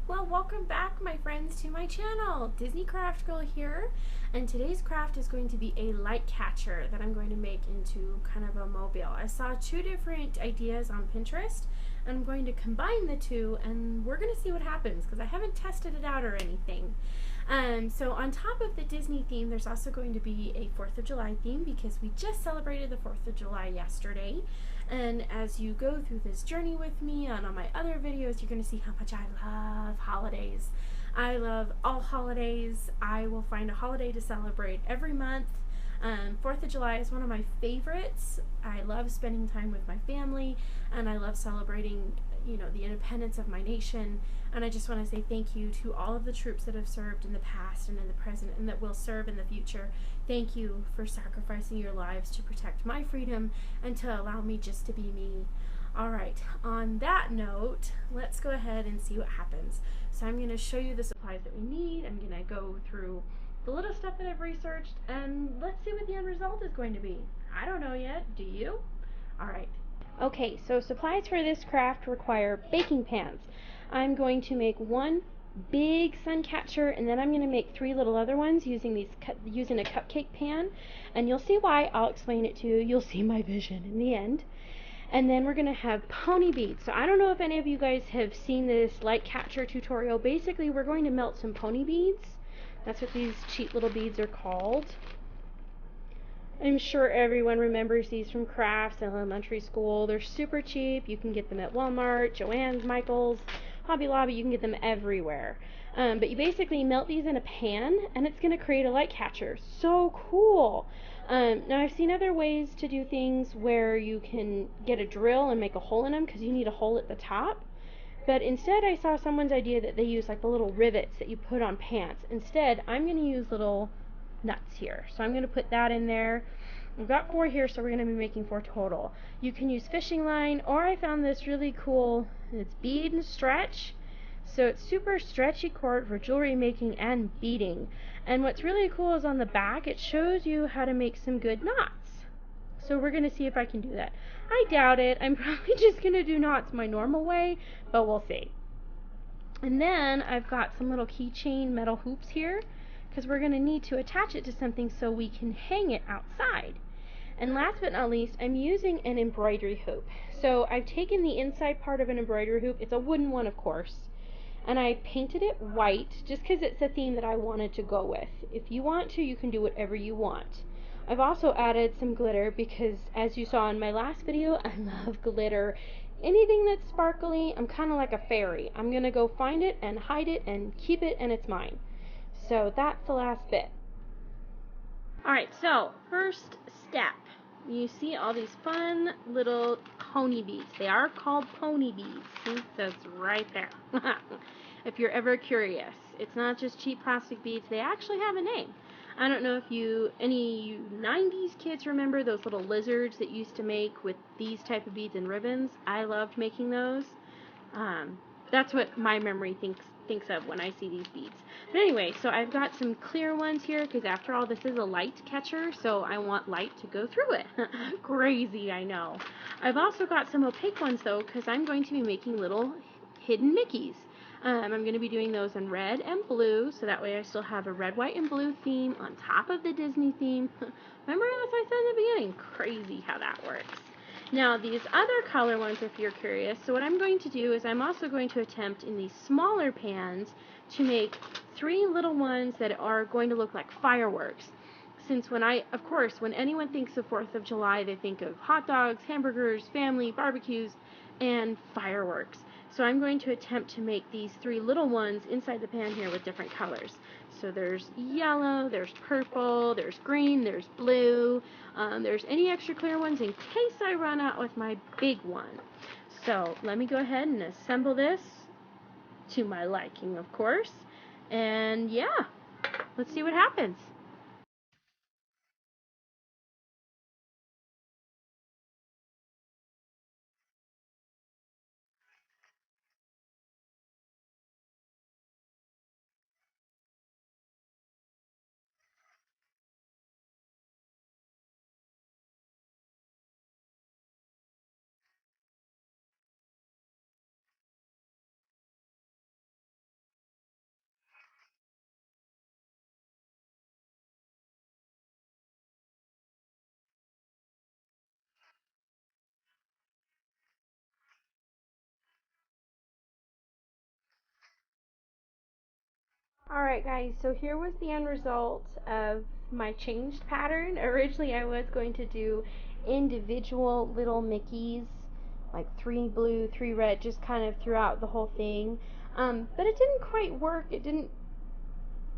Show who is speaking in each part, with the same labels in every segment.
Speaker 1: Well, welcome back, my friends, to my channel. Disney Craft Girl here, and today's craft is going to be a light catcher that I'm going to make into kind of a mobile. I saw two different ideas on Pinterest, and I'm going to combine the two, and we're going to see what happens because I haven't tested it out or anything. So on top of the Disney theme, there's also going to be a 4th of July theme because we just celebrated the 4th of July yesterday. And as you go through this journey with me and on my other videos, you're going to see how much I love holidays. I love all holidays. I will find a holiday to celebrate every month. 4th of July is one of my favorites. I love spending time with my family, and I love celebrating, the independence of my nation. And I just want to say thank you to all of the troops that have served in the past and in the present and that will serve in the future. Thank you for sacrificing your lives to protect my freedom and to allow me just to be me. All right, on that note, let's go ahead and see what happens. So I'm going to show you the supplies that we need. I'm going to go through the little stuff that I've researched, and let's see what the end result is going to be. I don't know yet. Do you? All right. Okay, so supplies for this craft require baking pans. I'm going to make one big sun catcher, and then I'm going to make three little other ones using a cupcake pan, and you'll see why. I'll explain it to you. You'll see my vision in the end. And then we're going to have pony beads. So I don't know if any of you guys have seen this light catcher tutorial. Basically, we're going to melt some pony beads. That's what these cheap little beads are called. I'm sure everyone remembers these from crafts in elementary school. They're super cheap. You can get them at Walmart, Joann's, Michael's, Hobby Lobby. You can get them everywhere. But you basically melt these in a pan, and it's going to create a light catcher. So cool. Now, I've seen other ways to do things where you can get a drill and make a hole in them because you need a hole at the top. But instead, I saw someone's idea that they use like the little rivets that you put on pants. Instead, I'm going to use little nuts here. So I'm going to put that in there. We've got 4 here, so we're going to be making 4 total. You can use fishing line, or I found this really cool, it's bead and stretch. So it's super stretchy cord for jewelry making and beading. And what's really cool is on the back, it shows you how to make some good knots. So we're going to see if I can do that. I doubt it. I'm probably just going to do knots my normal way, but we'll see. And then I've got some little keychain metal hoops here, because we're going to need to attach it to something so we can hang it outside. And last but not least, I'm using an embroidery hoop. So I've taken the inside part of an embroidery hoop, it's a wooden one of course, and I painted it white just because it's a theme that I wanted to go with. If you want to, you can do whatever you want. I've also added some glitter because, as you saw in my last video, I love glitter. Anything that's sparkly, I'm kind of like a fairy. I'm going to go find it and hide it and keep it, and it's mine. So that's the last bit. Alright, so first step. You see all these fun little pony beads. They are called pony beads. See, it says right there. If you're ever curious. It's not just cheap plastic beads. They actually have a name. I don't know if any 90s kids remember those little lizards that used to make with these type of beads and ribbons. I loved making those. That's what my memory thinks of when I see these beads. But anyway, so I've got some clear ones here because after all, this is a light catcher, so I want light to go through it. Crazy, I know. I've also got some opaque ones though because I'm going to be making little hidden Mickeys. I'm going to be doing those in red and blue, so that way I still have a red, white, and blue theme on top of the Disney theme. Remember as I said in the beginning? Crazy how that works. Now these other color ones, if you're curious, so what I'm going to do is I'm also going to attempt in these smaller pans to make 3 little ones that are going to look like fireworks. Since when anyone thinks of 4th of July, they think of hot dogs, hamburgers, family, barbecues, and fireworks. So I'm going to attempt to make these 3 little ones inside the pan here with different colors. So there's yellow, there's purple, there's green, there's blue, there's any extra clear ones in case I run out with my big one. So let me go ahead and assemble this to my liking, of course. And yeah, let's see what happens. Alright guys, so here was the end result of my changed pattern. Originally I was going to do individual little Mickeys, like 3 blue, 3 red, just kind of throughout the whole thing. But it didn't quite work. It didn't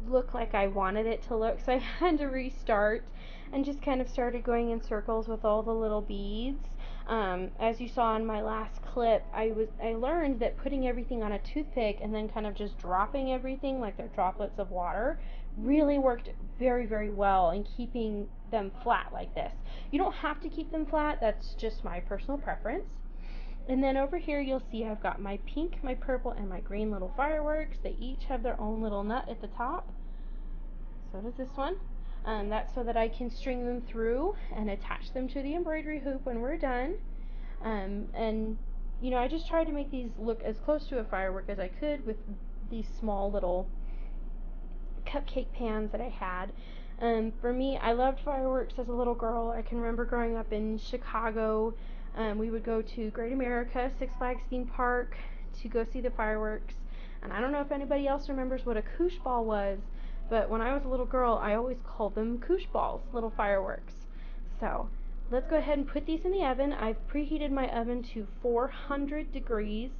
Speaker 1: look like I wanted it to look, so I had to restart and just kind of started going in circles with all the little beads. As you saw in my last clip, I learned that putting everything on a toothpick and then kind of just dropping everything like they're droplets of water really worked very, very well in keeping them flat like this. You don't have to keep them flat, that's just my personal preference. And then over here you'll see I've got my pink, my purple, and my green little fireworks. They each have their own little nut at the top. So does this one. That's so that I can string them through and attach them to the embroidery hoop when we're done. And you know, I just tried to make these look as close to a firework as I could with these small little cupcake pans that I had. For me, I loved fireworks as a little girl. I can remember growing up in Chicago. We would go to Great America, Six Flags theme park, to go see the fireworks. And I don't know if anybody else remembers what a koosh ball was, but when I was a little girl, I always called them koosh balls, little fireworks. So let's go ahead and put these in the oven. I've preheated my oven to 400 degrees,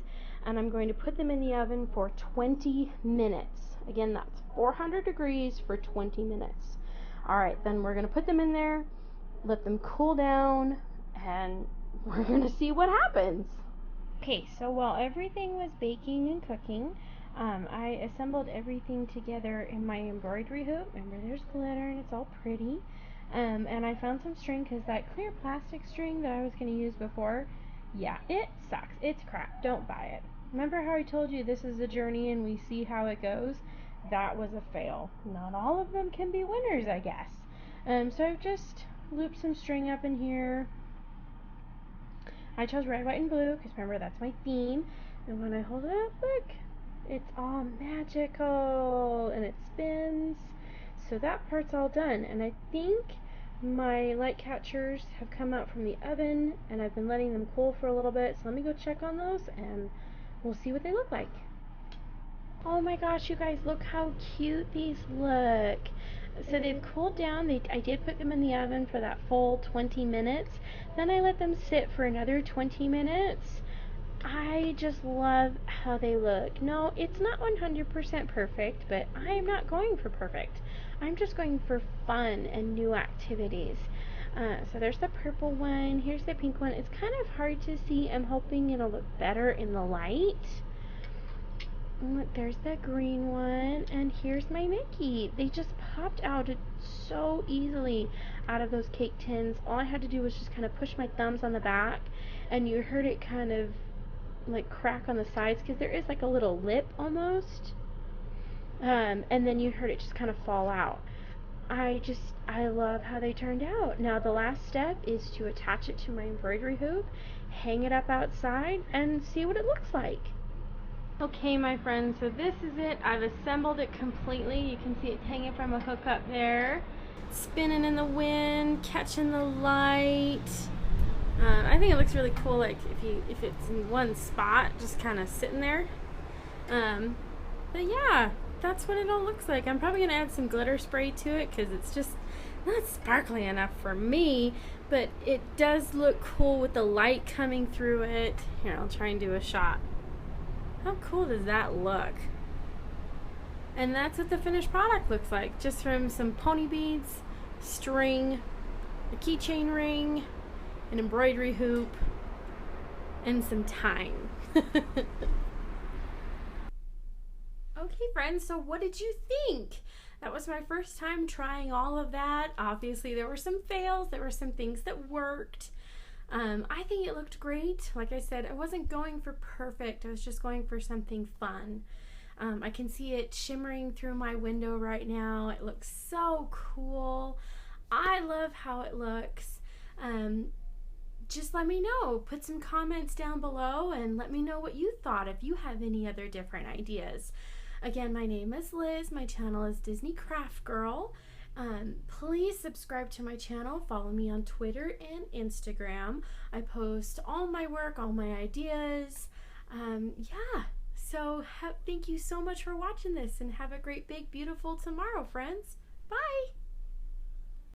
Speaker 1: and I'm going to put them in the oven for 20 minutes. Again, that's 400 degrees for 20 minutes. Alright, then we're going to put them in there, let them cool down, and we're going to see what happens. Okay, so while everything was baking and cooking, I assembled everything together in my embroidery hoop. Remember, there's glitter and it's all pretty. And I found some string because that clear plastic string that I was going to use before, yeah, it sucks. It's crap. Don't buy it. Remember how I told you this is a journey and we see how it goes? That was a fail. Not all of them can be winners, I guess. So I've just looped some string up in here. I chose red, white, and blue because remember that's my theme. And when I hold it up, look, it's all magical and it spins. So that part's all done. And I think my light catchers have come out from the oven and I've been letting them cool for a little bit. So let me go check on those and we'll see what they look like. Oh my gosh, you guys, look how cute these look. So they've cooled down. I did put them in the oven for that full 20 minutes. Then I let them sit for another 20 minutes. I just love how they look. No, it's not 100% perfect, but I'm not going for perfect. I'm just going for fun and new activities. So there's the purple one. Here's the pink one. It's kind of hard to see. I'm hoping it'll look better in the light. Look, there's the green one, and here's my Mickey. They just popped out so easily out of those cake tins. All I had to do was just kind of push my thumbs on the back, and you heard it kind of like crack on the sides because there is like a little lip almost. And then you heard it just kind of fall out. I love how they turned out. Now the last step is to attach it to my embroidery hoop, hang it up outside, and see what it looks like. Okay, my friends, so this is it. I've assembled it completely. You can see it hanging from a hook up there. Spinning in the wind, catching the light. I think it looks really cool, like if it's in one spot, just kind of sitting there. But yeah, that's what it all looks like. I'm probably going to add some glitter spray to it because it's just not sparkly enough for me, but it does look cool with the light coming through it. Here, I'll try and do a shot. How cool does that look? And that's what the finished product looks like, just from some pony beads, string, a keychain ring, an embroidery hoop, and some time. Okay, friends, so what did you think? That was my first time trying all of that. Obviously, there were some fails. There were some things that worked. I think it looked great. Like I said, I wasn't going for perfect. I was just going for something fun. I can see it shimmering through my window right now. It looks so cool. I love how it looks. Just let me know. Put some comments down below and let me know what you thought, if you have any other different ideas. Again, my name is Liz. My channel is Disney Craft Girl. Please subscribe to my channel. Follow me on Twitter and Instagram. I post all my work, all my ideas. Yeah, So thank you so much for watching this, and have a great, big, beautiful tomorrow, friends. Bye!